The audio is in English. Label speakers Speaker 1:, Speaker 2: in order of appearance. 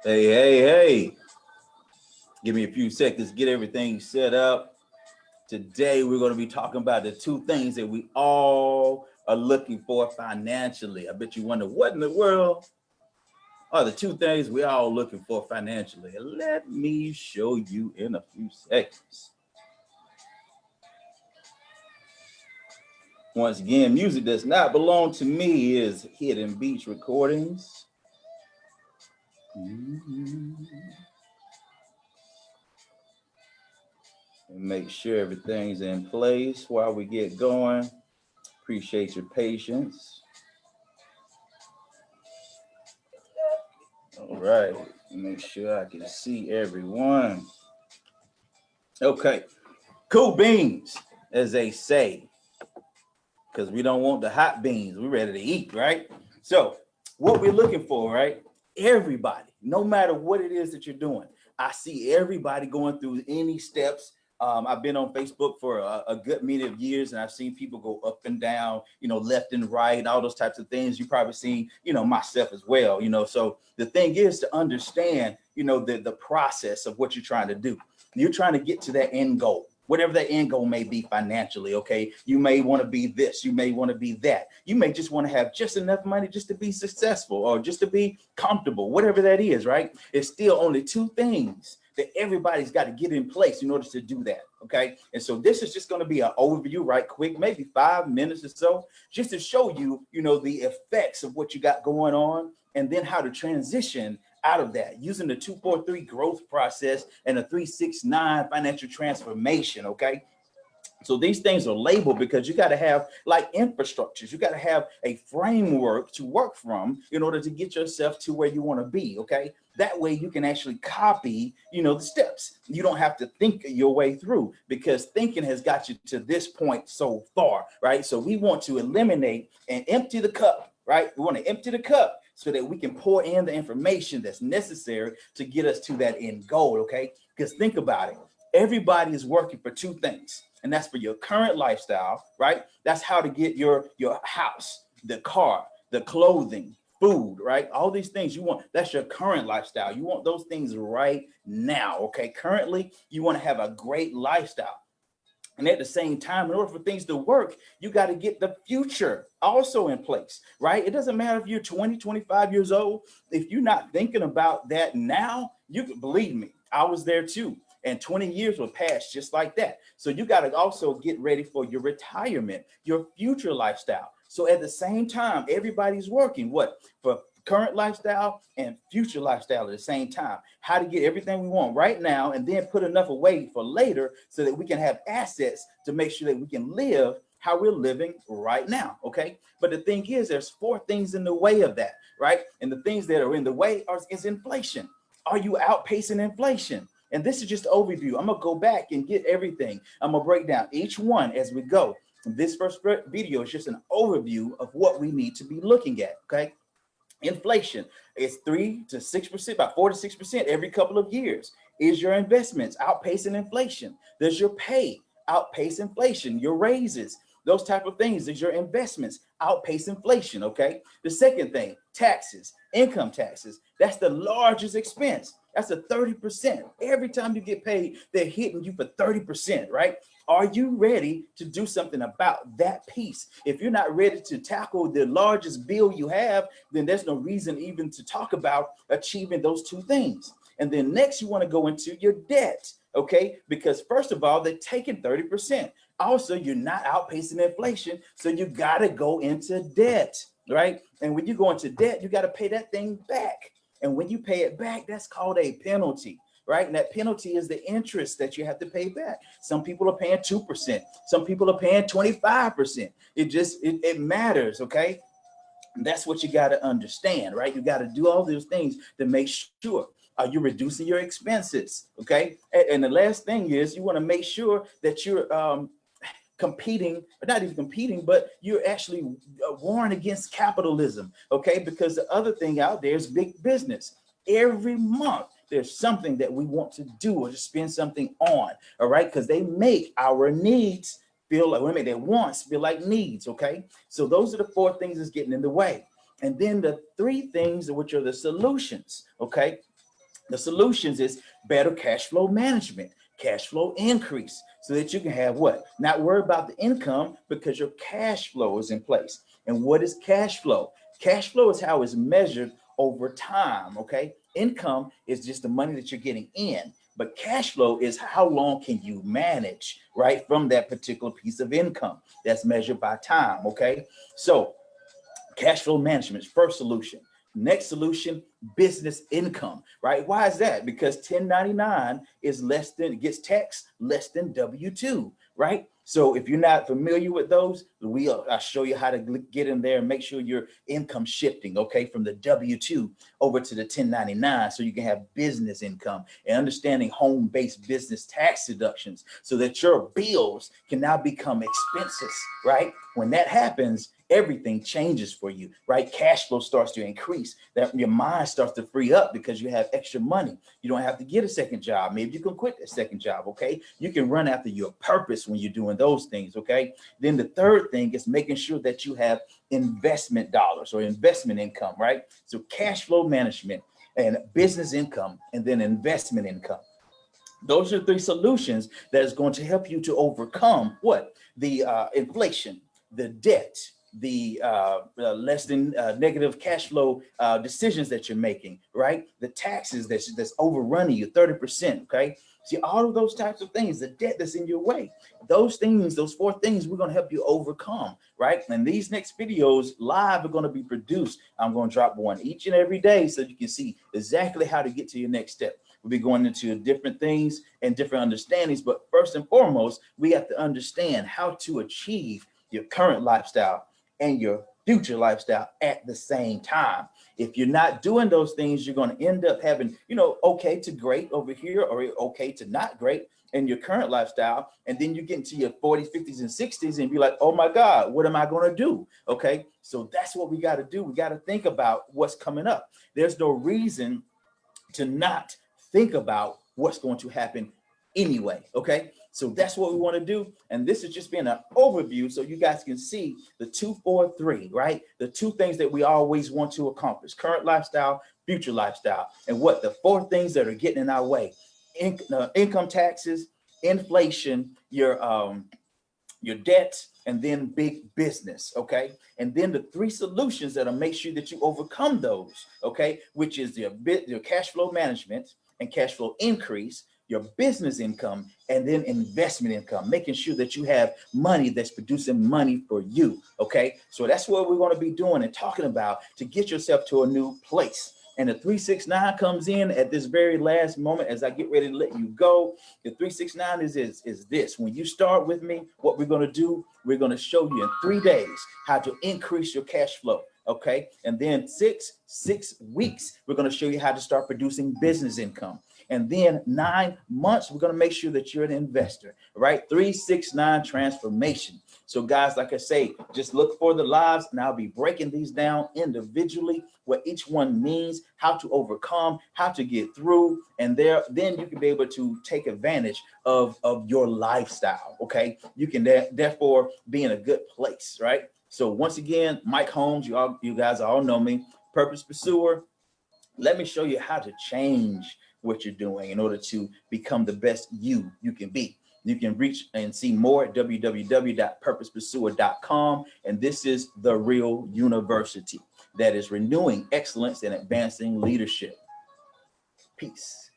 Speaker 1: Hey. Give me a few seconds to get everything set up. Today, we're going to be talking about the two things that we all are looking for financially. I bet you wonder what in the world are the two things we all looking for financially. Let me show you in a few seconds. Once again, music does not belong to me. Is Hidden Beach Recordings. And make sure everything's in place while we get going. Appreciate your patience. All right, make sure I can see everyone. Okay, cool beans, as they say, because we don't want the hot beans. We're ready to eat, right? So what we're looking for, right? Everybody, no matter what it is that you're doing, I see everybody going through any steps. I've been on Facebook for a good many of years, and I've seen people go up and down, left and right, all those types of things. You probably seen, myself as well, So the thing is to understand, the process of what you're trying to do. You're trying to get to that end goal, whatever that end goal may be financially. Okay, you may want to be this, you may want to be that, you may just want to have just enough money just to be successful or just to be comfortable, whatever that is, right? It's still only two things that everybody's got to get in place in order to do that. Okay, and so this is just going to be an overview, right quick, maybe 5 minutes or so, just to show you, the effects of what you got going on, and then how to transition out of that using the 243 growth process and the 369 financial transformation. Okay, so these things are labeled because you got to have like infrastructures. You got to have a framework to work from in order to get yourself to where you want to be. Okay, that way you can actually copy, the steps. You don't have to think your way through, because thinking has got you to this point so far, right? So we want to eliminate and empty the cup, right? We want to empty the cup so that we can pour in the information that's necessary to get us to that end goal. Okay, because think about it. Everybody is working for two things, and that's for your current lifestyle, right? That's how to get your house, the car, the clothing, food, right? All these things you want, that's your current lifestyle. You want those things right now, okay? Currently, you want to have a great lifestyle. And at the same time, in order for things to work, you got to get the future also in place, right? It doesn't matter if you're 20, 25 years old. If you're not thinking about that now, you can believe me, I was there too. And 20 years will pass just like that. So you got to also get ready for your retirement, your future lifestyle. So at the same time, everybody's working for current lifestyle and future lifestyle at the same time. How to get everything we want right now and then put enough away for later so that we can have assets to make sure that we can live how we're living right now. Okay. But the thing is, there's 4 things in the way of that, right? And the things that are in the way is inflation. Are you outpacing inflation? And this is just an overview. I'm going to go back and get everything. I'm going to break down each one as we go. This first video is just an overview of what we need to be looking at. Okay. Inflation is 3 to 6%, about 4 to 6% every couple of years. Is your investments outpacing inflation? Does your pay outpace inflation? Your raises, those type of things. Does your investments outpace inflation? Okay. The second thing, taxes, income taxes. That's the largest expense. That's a 30%. Every time you get paid, they're hitting you for 30%, right? Are you ready to do something about that piece? If you're not ready to tackle the largest bill you have, then there's no reason even to talk about achieving those 2 things. And then next, you want to go into your debt, okay? Because first of all, they're taking 30%. Also, you're not outpacing inflation, so you got to go into debt, right? And when you go into debt, you got to pay that thing back. And when you pay it back, that's called a penalty, right? And that penalty is the interest that you have to pay back. Some people are paying 2%. Some people are paying 25%. It matters, okay? And that's what you got to understand, right? You got to do all those things to make sure you're reducing your expenses, okay? And the last thing is you want to make sure that you're competing, or not even competing, but you're actually warring against capitalism, okay? Because the other thing out there is big business. Every month, there's something that we want to do or to spend something on, all right? Because they make our needs feel like, women, their wants feel like needs, okay? So those are the 4 things that's getting in the way. And then the 3 things, which are the solutions, okay? The solutions is better cash flow management, cash flow increase, so that you can have what? Not worry about the income because your cash flow is in place. And what is cash flow? Cash flow is how it's measured over time, okay? Income is just the money that you're getting in, but cash flow is how long can you manage, right, from that particular piece of income that's measured by time, okay? So cash flow management is first solution. Next solution, business income, right? Why is that? Because 1099 is less than, gets taxed less than W-2, right? So if you're not familiar with those, I'll show you how to get in there and make sure your income shifting, okay, from the W-2 over to the 1099, so you can have business income and understanding home-based business tax deductions so that your bills can now become expenses, right? When that happens, everything changes for you, right? Cash flow starts to increase, that your mind starts to free up because you have extra money. You don't have to get a second job. Maybe you can quit that second job, okay? You can run after your purpose when you're doing those things, okay? Then the third thing is making sure that you have investment dollars or investment income, right? So cash flow management and business income and then investment income. Those are three solutions that is going to help you to overcome what? The inflation, the debt, the less than negative cash flow decisions that you're making, right? The taxes that's overrunning you 30%, okay? See, all of those types of things, the debt that's in your way, those things, those four things, we're going to help you overcome, right? And these next videos live are going to be produced. I'm going to drop one each and every day so you can see exactly how to get to your next step. We'll be going into different things and different understandings, but first and foremost, we have to understand how to achieve your current lifestyle and your future lifestyle at the same time. If you're not doing those things, you're going to end up having, okay to great over here or okay to not great in your current lifestyle. And then you get into your 40s, 50s, and 60s and be like, oh my God, what am I going to do? Okay, so that's what we got to do. We got to think about what's coming up. There's no reason to not think about what's going to happen anyway, okay? So that's what we want to do. And this is just being an overview so you guys can see the 2, 4, 3, right? The two things that we always want to accomplish: current lifestyle, future lifestyle. And what the four things that are getting in our way: income taxes, inflation, your debt, and then big business, okay? And then the three solutions that'll make sure that you overcome those, okay? Which is your cash flow management and cash flow increase, your business income, and then investment income, making sure that you have money that's producing money for you, okay? So that's what we're going to be doing and talking about to get yourself to a new place. And the 369 comes in at this very last moment as I get ready to let you go. The 369 is this. When you start with me, what we're going to do, we're going to show you in 3 days how to increase your cash flow. Okay. And then six weeks, we're going to show you how to start producing business income. And then 9 months, we're going to make sure that you're an investor, right? 369 transformation. So guys, like I say, just look for the lives, and I'll be breaking these down individually, what each one means, how to overcome, how to get through, and then you can be able to take advantage of your lifestyle. Okay. You can therefore be in a good place, right? So once again, Mike Holmes, you guys all know me, Purpose Pursuer. Let me show you how to change what you're doing in order to become the best you can be. You can reach and see more at www.purposepursuer.com. And this is the real university that is renewing excellence and advancing leadership. Peace.